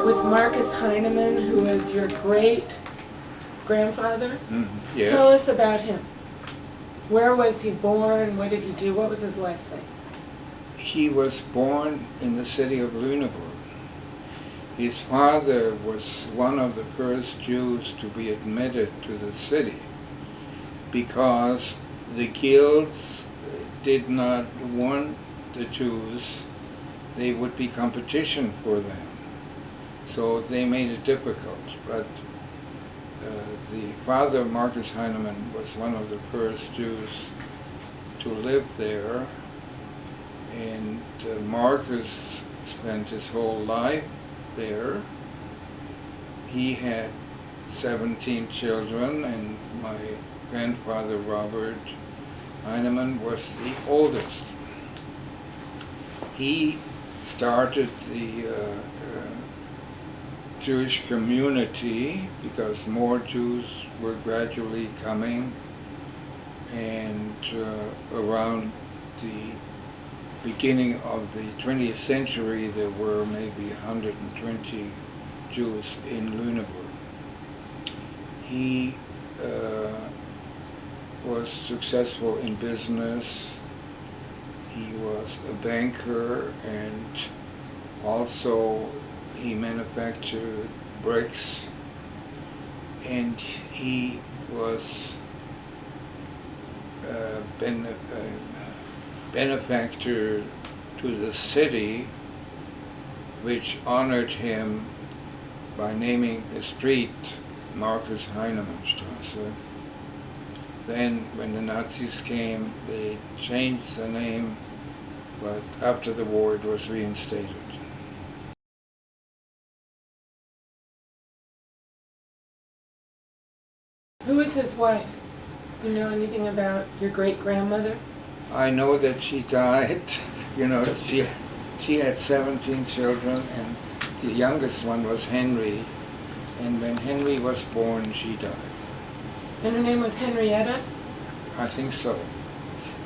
with Marcus Heinemann, who was your great-grandfather. Yes. Tell us about him. Where was he born? What did he do? What was his life like? He was born in the city of Lüneburg. His father was one of the first Jews to be admitted to the city because the guilds did not want the Jews. They would be competition for them. So they made it difficult. But the father, Marcus Heinemann, was one of the first Jews to live there. And Marcus spent his whole life there. He had 17 children, and my grandfather, Robert Heinemann, was the oldest. He started the Jewish community because more Jews were gradually coming, and around the beginning of the 20th century there were maybe 120 Jews in Lüneburg. He was successful in business. He was a banker, and also he manufactured bricks, and he was benefactor to the city, which honored him by naming a street Marcus Heinemannstraße. Then, when the Nazis came, they changed the name, but after the war it was reinstated. Who was his wife? You know anything about your great-grandmother? I know that she died. You know, she had 17 children, and the youngest one was Henry. And when Henry was born, she died. And her name was Henrietta? I think so.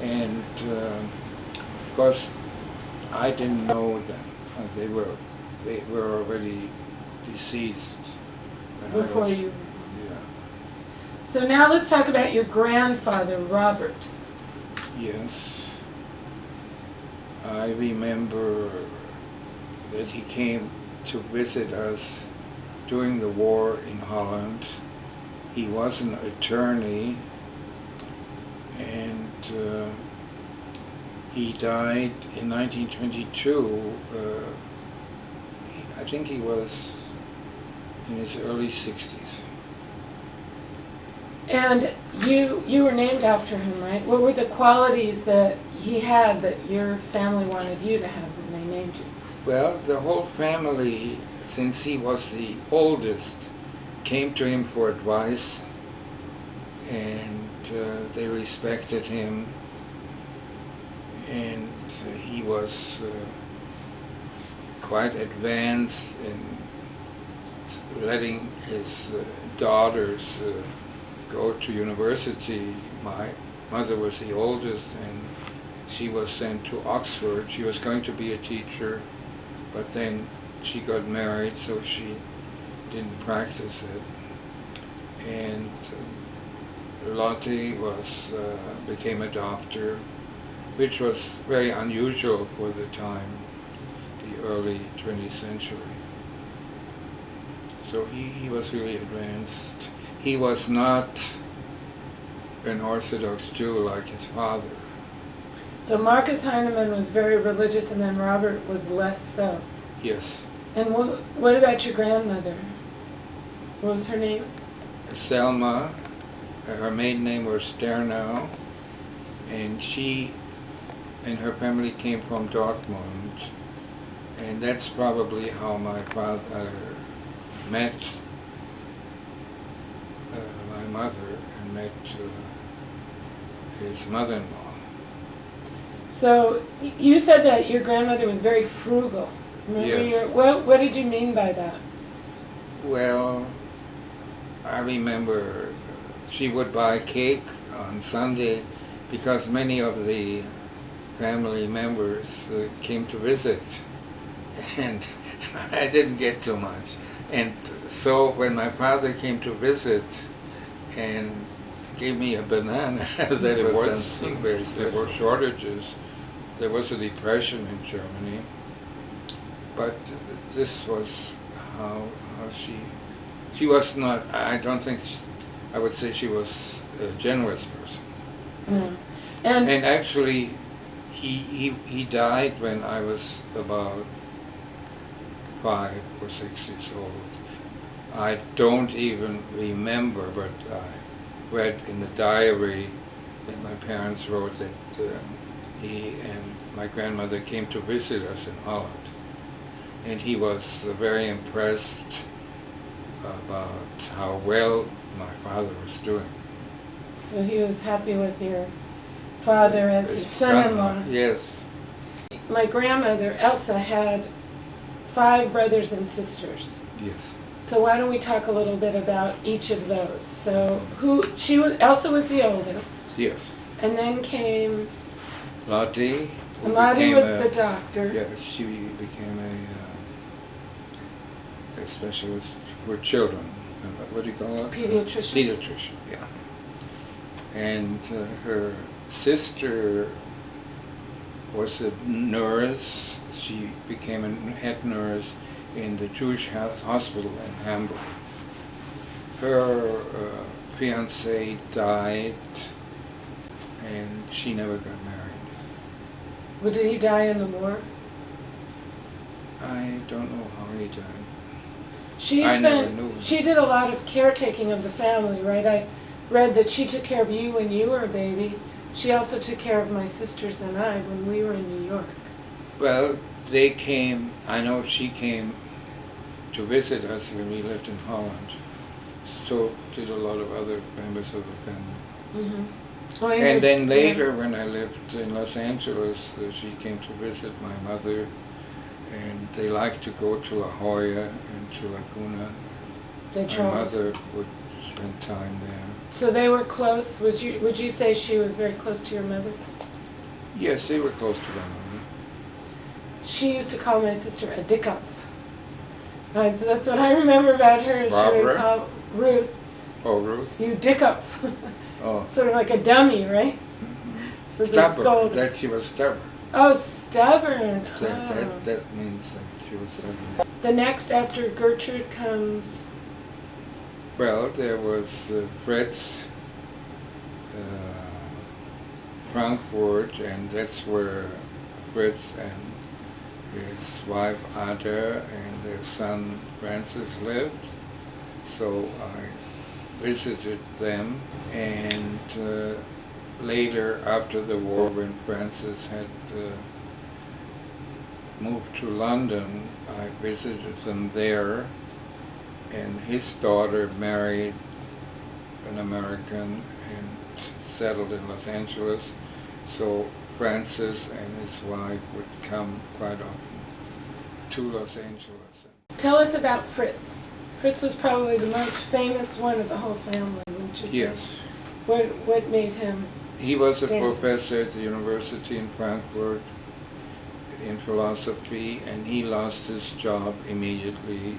And because I didn't know them, they were already deceased when Before I was, you. Yeah. So now let's talk about your grandfather, Robert. Yes. I remember that he came to visit us during the war in Holland. He was an attorney, and he died in 1922. I think he was in his early 60s. And you were named after him, right? What were the qualities that he had that your family wanted you to have when they named you? Well, the whole family, since he was the oldest, came to him for advice, and they respected him, and he was quite advanced in letting his daughters go to university. My mother was the oldest, and she was sent to Oxford. She was going to be a teacher, but then she got married, so she didn't practice it. And Lotte became a doctor, which was very unusual for the time, the early 20th century. So he was really advanced. He was not an Orthodox Jew like his father. So Marcus Heinemann was very religious, and then Robert was less so. Yes. And what about your grandmother? What was her name? Selma. Her maiden name was Sternau, and she and her family came from Dortmund, and that's probably how my father met my mother and met his mother-in-law. So you said that your grandmother was very frugal. Remember Yes. What did you mean by that? Well, I remember she would buy cake on Sunday because many of the family members came to visit, and I didn't get too much. And so when my father came to visit and gave me a banana, there were shortages. There was a depression in Germany. But this was how she was not, I don't think, I would say she was a generous person. Mm. And actually, he died when I was about 5 or 6 years old. I don't even remember, but I read in the diary that my parents wrote that he and my grandmother came to visit us in Holland. And he was very impressed about how well my father was doing. So he was happy with your father as his son-in-law. Yes. My grandmother, Elsa, had 5 brothers and sisters. Yes. So why don't we talk a little bit about each of those? So Elsa was the oldest. Yes. And then came Lottie. And Lottie was the doctor. Yeah, she became a specialist for children. What do you call it? Pediatrician. Pediatrician, yeah. And her sister was a nurse. She became a head nurse in the Jewish hospital in Hamburg. Her fiancé died, and she never got married. Well, did he die in the war? I don't know how he died. She did a lot of caretaking of the family, right? I read that she took care of you when you were a baby. She also took care of my sisters and I when we were in New York. Well, they came, I know she came to visit us when we lived in Holland. So did a lot of other members of the family. Mm-hmm. And then later, when I lived in Los Angeles, she came to visit my mother, and they liked to go to La Jolla and to Laguna. My mother would spend time there. So they were close. Would you say she was very close to your mother? Yes, they were close to my mother. She used to call my sister a dickup. That's what I remember about her. Barbara? She would call Ruth. Oh, Ruth? You dickup. Oh. Sort of like a dummy, right? Mm-hmm. Stubborn. That she was stubborn. Oh, stubborn. That means that she was stubborn. The next after Gertrude comes. Well, there was Fritz, Frankfurt, and that's where Fritz and his wife Ada and their son Francis lived. So I visited them, and later, after the war, when Francis had moved to London, I visited them there, and his daughter married an American and settled in Los Angeles. So Francis and his wife would come quite often to Los Angeles. Tell us about Fritz. Fritz was probably the most famous one of the whole family, wouldn't you say? Yes. What made him? He was a professor at the university in Frankfurt in philosophy, and he lost his job immediately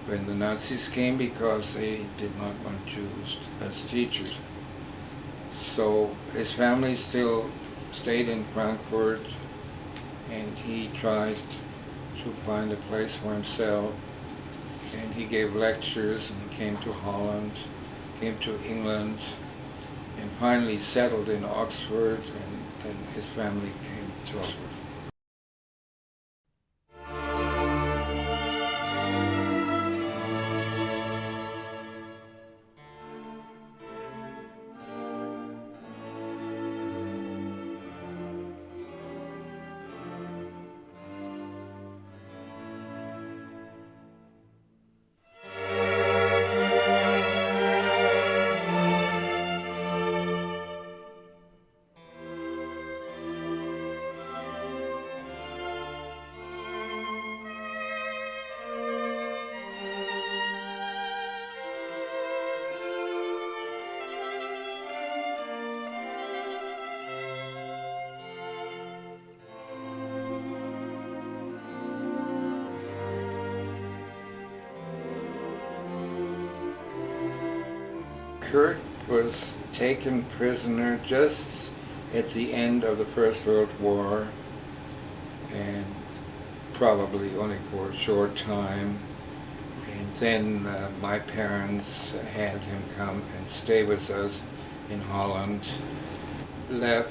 when the Nazis came because they did not want Jews as teachers. So his family still stayed in Frankfurt, and he tried to find a place for himself, and he gave lectures and came to Holland, came to England, and finally settled in Oxford, and then his family came to Oxford. Kurt was taken prisoner just at the end of the First World War, and probably only for a short time. And then my parents had him come and stay with us in Holland. Left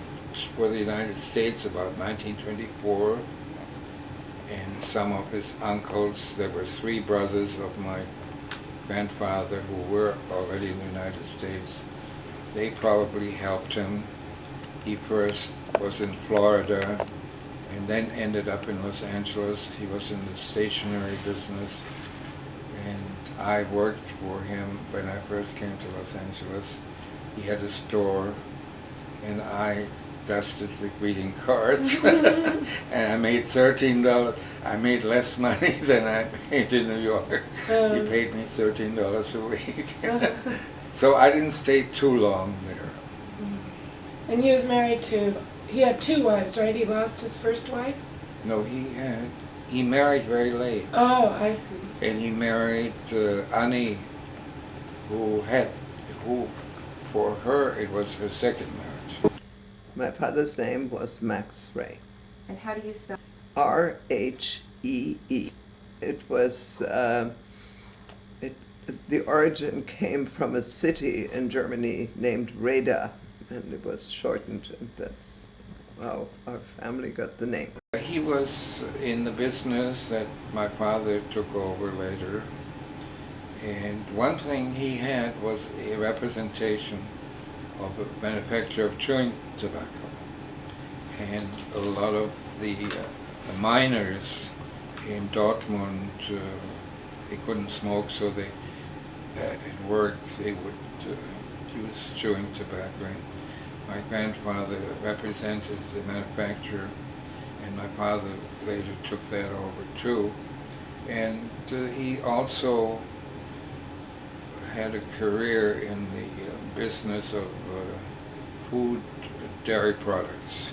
for the United States about 1924, and some of his uncles, there were three brothers of my grandfather who were already in the United States. They probably helped him. He first was in Florida and then ended up in Los Angeles. He was in the stationery business, and I worked for him when I first came to Los Angeles. He had a store, and I dusted the greeting cards, and I made $13. I made less money than I made in New York. He paid me $13 a week. So I didn't stay too long there. And he was married to, he had two wives, right? He lost his first wife? No, he married very late. Oh, I see. And he married Annie, who for her, it was her second marriage. My father's name was Max Rhee. And how do you spell? R-H-E-E. It was, the origin came from a city in Germany named Reda, and it was shortened, and that's how our family got the name. He was in the business that my father took over later, and one thing he had was a representation of a manufacturer of chewing tobacco. And a lot of the miners in Dortmund, they couldn't smoke, so they, at work, they would use chewing tobacco. And my grandfather represented the manufacturer, and my father later took that over too. And he also had a career in the business of food, dairy products,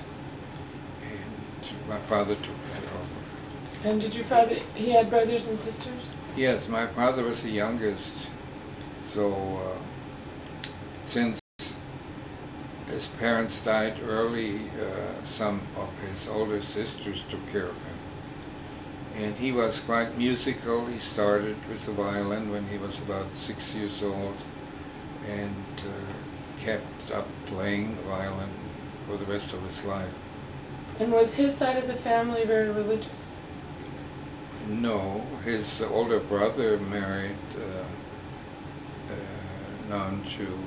and my father took that over. And did your father, he had brothers and sisters? Yes, my father was the youngest, so since his parents died early, some of his older sisters took care of him. And he was quite musical. He started with the violin when he was about 6 years old, and kept up playing the violin for the rest of his life. And was his side of the family very religious? No, his older brother married a non-Jew,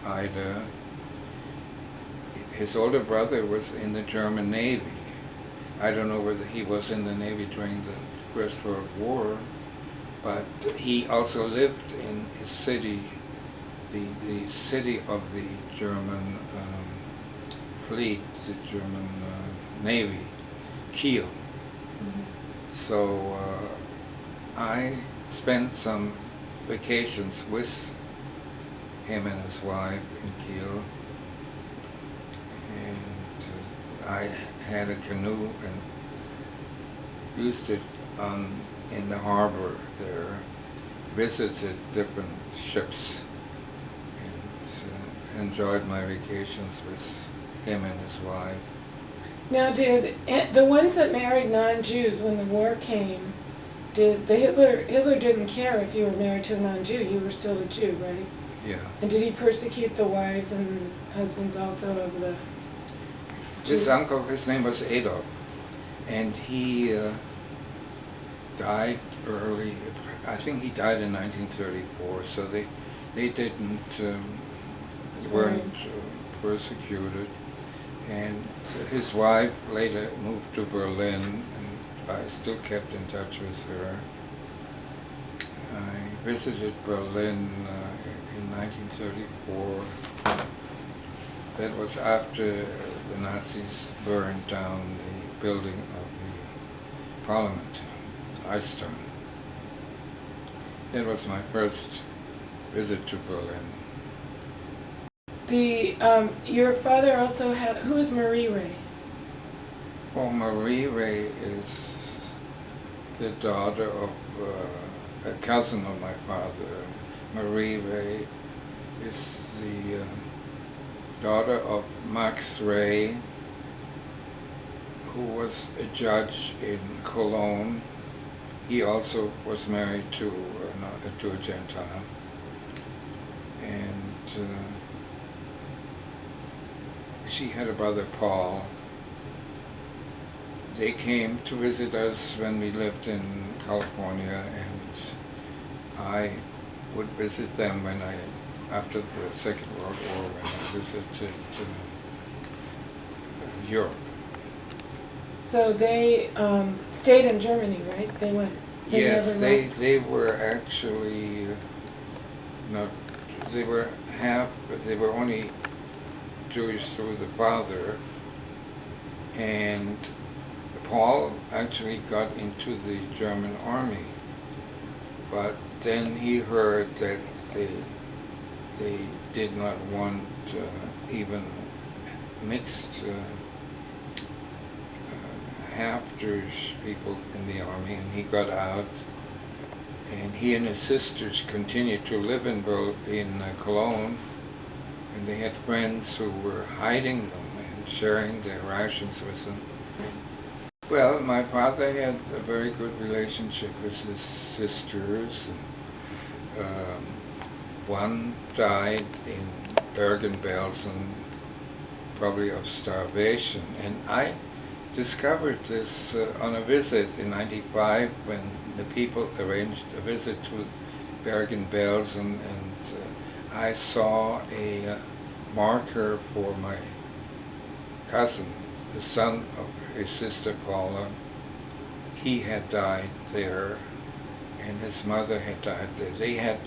Ida. His older brother was in the German Navy. I don't know whether he was in the Navy during the First World War, but he also lived in his city, the city of the German fleet, the German Navy, Kiel. Mm-hmm. So I spent some vacations with him and his wife in Kiel, and I had a canoe and used it in the harbor there, visited different ships, and enjoyed my vacations with him and his wife. Now, did the ones that married non-Jews when the war came, did the Hitler didn't care if you were married to a non-Jew, you were still a Jew, right? Yeah. And did he persecute the wives and husbands also of the Jews? This uncle, his name was Adolf, and he died early. I think he died in 1934, so they didn't, weren't persecuted. And his wife later moved to Berlin, and I still kept in touch with her. I visited Berlin in 1934. That was after the Nazis burned down the building of the parliament, Reichstag. That was my first visit to Berlin. Your father also had, who is Marie Rhee? Oh, Marie Rhee is the daughter of a cousin of my father. Marie Rhee is the daughter of Max Rhee, who was a judge in Cologne. He also was married to a Gentile. And she had a brother, Paul. They came to visit us when we lived in California, and I would visit them after the Second World War, when I visited Europe. So they stayed in Germany, right? They went. Yes, never left? they were actually not. They were They were only Jewish through the father, and Paul actually got into the German army, but then he heard that they did not want even mixed half-Jewish people in the army, and he got out, and he and his sisters continued to live in Cologne, and they had friends who were hiding them and sharing their rations with them. Well, my father had a very good relationship with his sisters. And, one died in Bergen-Belsen, probably of starvation, and I discovered this on a visit in '95 when the people arranged a visit to Bergen-Belsen, and I saw a marker for my cousin, the son of his sister Paula. He had died there, and his mother had died there. They had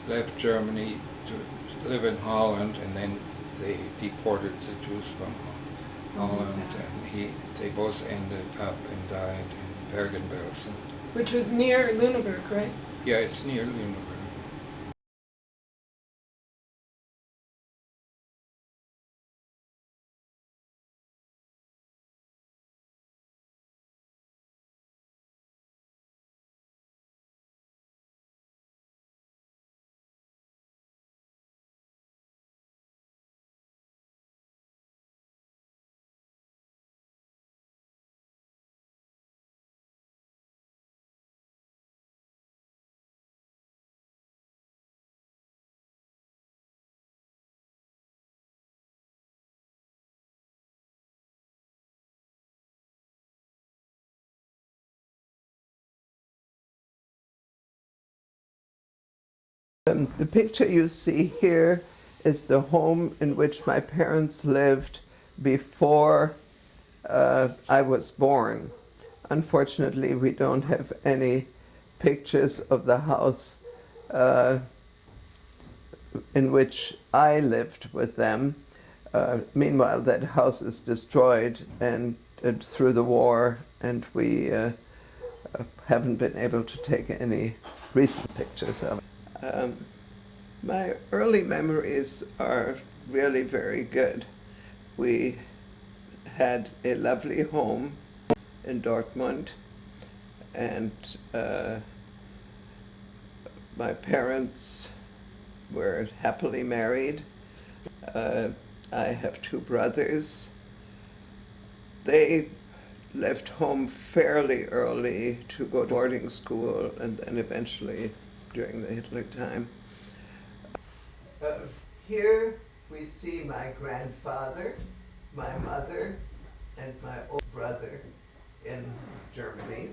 left Germany to live in Holland, and then they deported the Jews from Holland, and they both ended up and died in Bergen-Belsen. Which was near Lüneburg, right? Yeah, it's near Lüneburg. The picture you see here is the home in which my parents lived before I was born. Unfortunately, we don't have any pictures of the house in which I lived with them. Meanwhile, that house is destroyed and through the war, and we haven't been able to take any recent pictures of it. My early memories are really very good. We had a lovely home in Dortmund, and my parents were happily married. I have two brothers. They left home fairly early to go to boarding school, and then eventually during the Hitler time. Here we see my grandfather, my mother, and my old brother in Germany.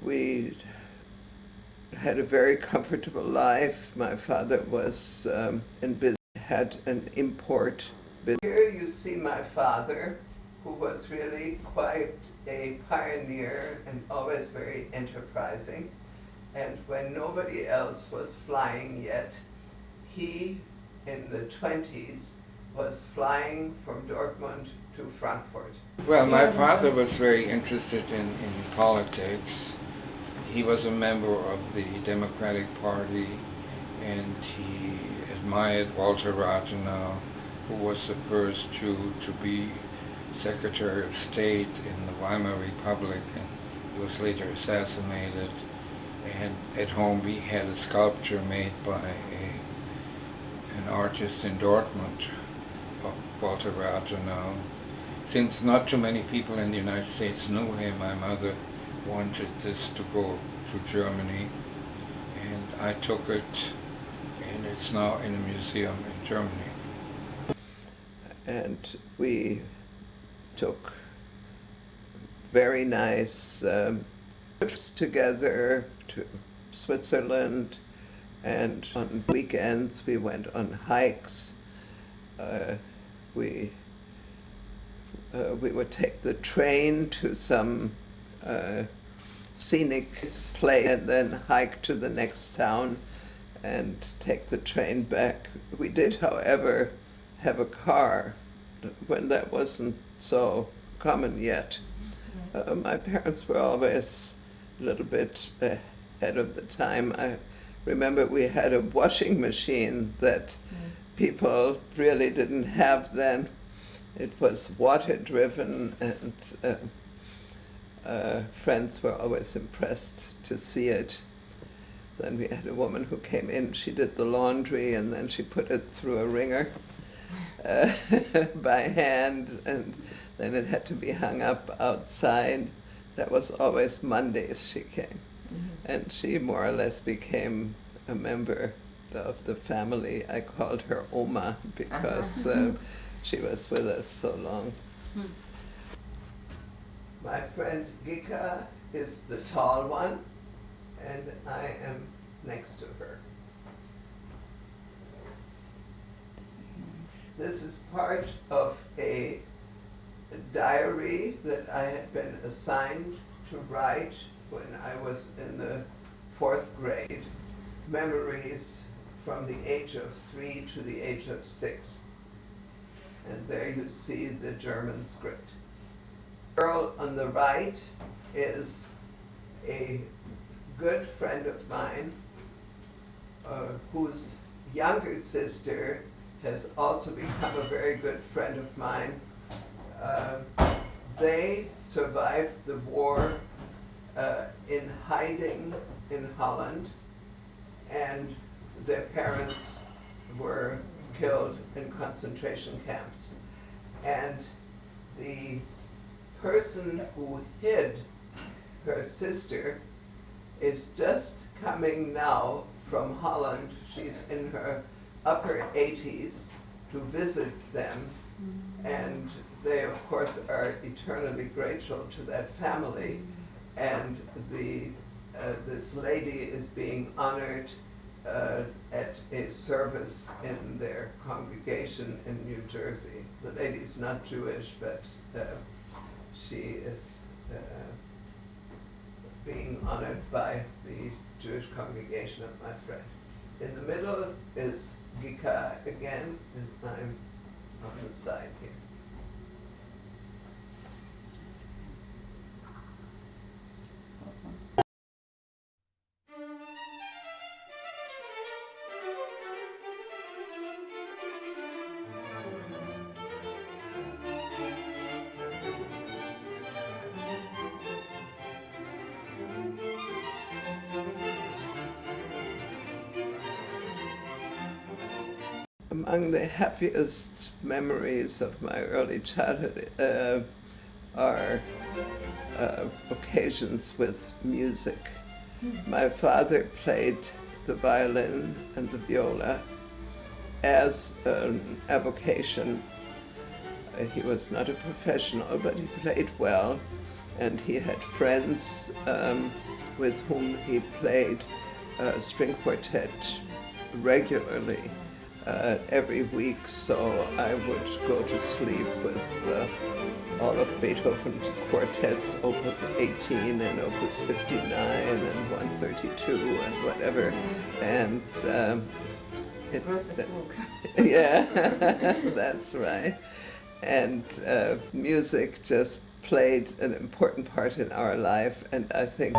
We had a very comfortable life. My father was in business, had an import business. Here you see my father, who was really quite a pioneer and always very enterprising. And when nobody else was flying yet, he, in the 20s, was flying from Dortmund to Frankfurt. Well, my father was very interested in politics. He was a member of the Democratic Party, and he admired Walter Rathenau, who was the first Jew to be Secretary of State in the Weimar Republic, and he was later assassinated. And at home we had a sculpture made by an artist in Dortmund of Walter Rathenau. Since not too many people in the United States knew him, my mother wanted this to go to Germany, and I took it, and it's now in a museum in Germany. And we took very nice trips together to Switzerland, and on weekends we went on hikes. We would take the train to some scenic place and then hike to the next town and take the train back. We did, however, have a car when that wasn't so common yet. My parents were always a little bit ahead of the time. I remember we had a washing machine that people really didn't have then. It was water driven, and friends were always impressed to see it. Then we had a woman who came in, she did the laundry, and then she put it through a wringer by hand, and then it had to be hung up outside. That was always Mondays she came. And she more or less became a member of the family. I called her Oma because she was with us so long. My friend Gika is the tall one, and I am next to her. This is part of a diary that I had been assigned to write when I was in the 4th grade. Memories from the age of 3 to the age of 6. And there you see the German script. The girl on the right is a good friend of mine whose younger sister has also become a very good friend of mine. They survived the war in hiding in Holland, and their parents were killed in concentration camps. And the person who hid her sister is just coming now from Holland. She's in her upper 80s to visit them, and they of course are eternally grateful to that family. And this lady is being honored at a service in their congregation in New Jersey. The lady's not Jewish, but she is being honored by the Jewish congregation of my friend. In the middle is Gika again, and I'm on the side here. Among the happiest memories of my early childhood are occasions with music. My father played the violin and the viola as an avocation. He was not a professional, but he played well, and he had friends with whom he played string quartet regularly. Every week, so I would go to sleep with all of Beethoven's quartets, Opus 18 and Opus 59 and 132 and whatever, and yeah, that's right. and music just played an important part in our life, and I think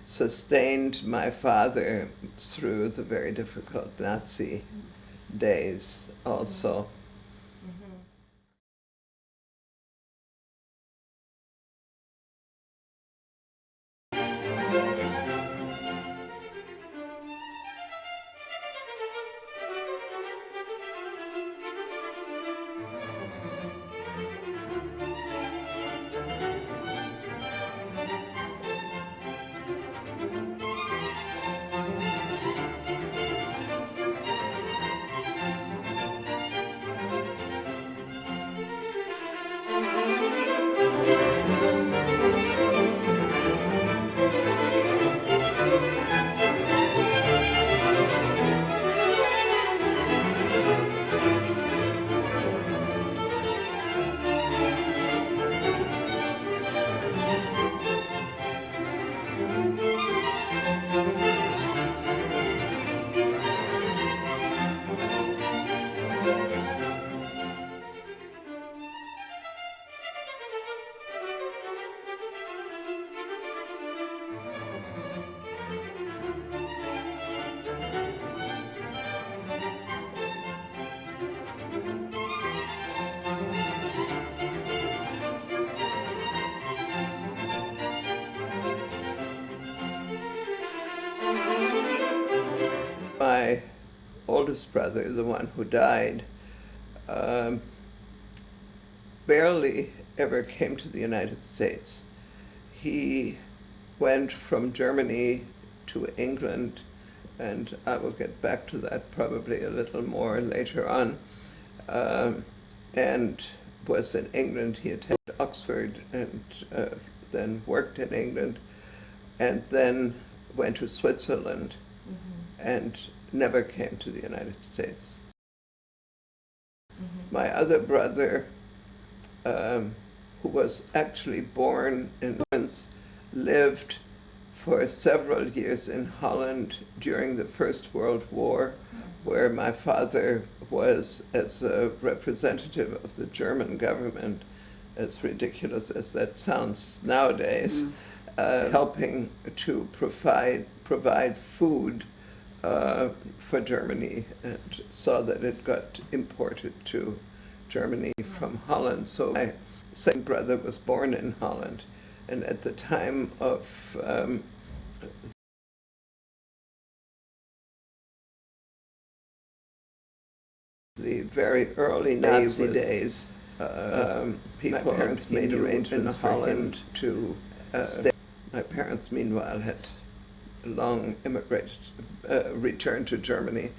sustained my father through the very difficult Nazi days also. My oldest brother, the one who died, barely ever came to the United States. He went from Germany to England, and I will get back to that probably a little more later on, and was in England. He attended Oxford and then worked in England, and then went to Switzerland and never came to the United States. My other brother, who was actually born in France, lived for several years in Holland during the First World War, where my father was, as a representative of the German government, as ridiculous as that sounds nowadays, helping to provide food for Germany, and saw that it got imported to Germany from Holland. So my second brother was born in Holland, and at the time of the very early Nazi days, my parents made arrangements for Holland to stay. My parents, meanwhile, had long immigrated, returned to Germany.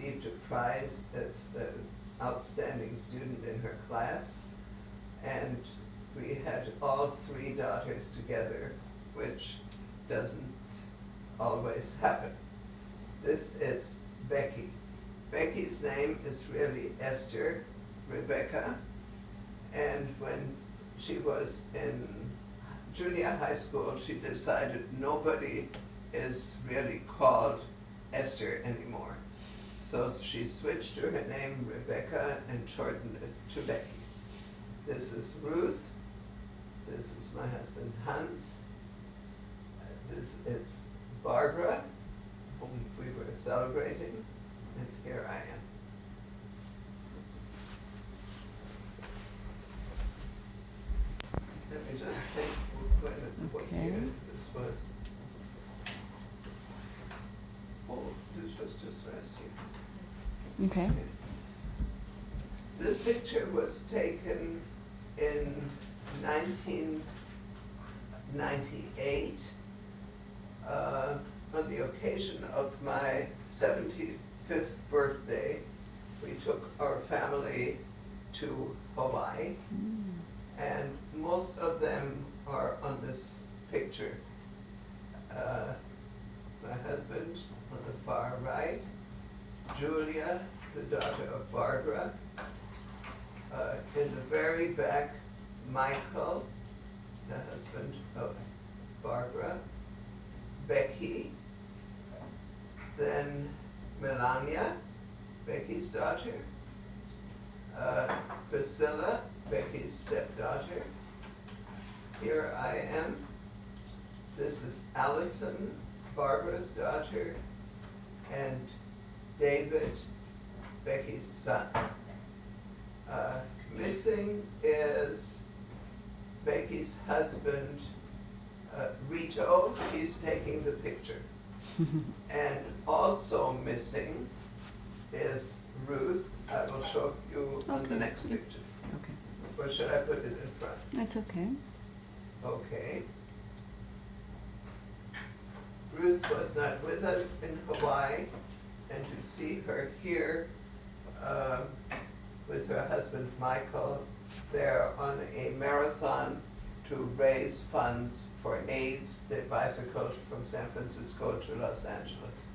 received a prize as the outstanding student in her class. And we had all three daughters together, which doesn't always happen. This is Becki. Becki's name is really Esther Rebecca, and when she was in junior high school, she decided nobody is really called Esther anymore. So she switched to her name Rebecca and shortened it to Becki. This is Ruth. This is my husband Hans. This is Barbara, whom we were celebrating, and here I am. Let me just think what year this was. Oh, this was just last year. Okay. This picture was taken in 1998 on the occasion of my 75th birthday. We took our family to Hawaii, and most of them are on this picture. My husband on the far right, Julia, the daughter of Barbara. In the very back, Michael, the husband of Barbara, Becki, then Melania, Becki's daughter, Priscilla, Becki's stepdaughter. Here I am. This is Allison, Barbara's daughter, and David, Becki's son. Missing is Becki's husband, Rito. He's taking the picture. And also missing is Ruth. I will show you on the next picture. Okay. Or should I put it in front? That's okay. Okay. Ruth was not with us in Hawaii, and to see her here with her husband Michael, they're on a marathon to raise funds for AIDS. They bicycled from San Francisco to Los Angeles.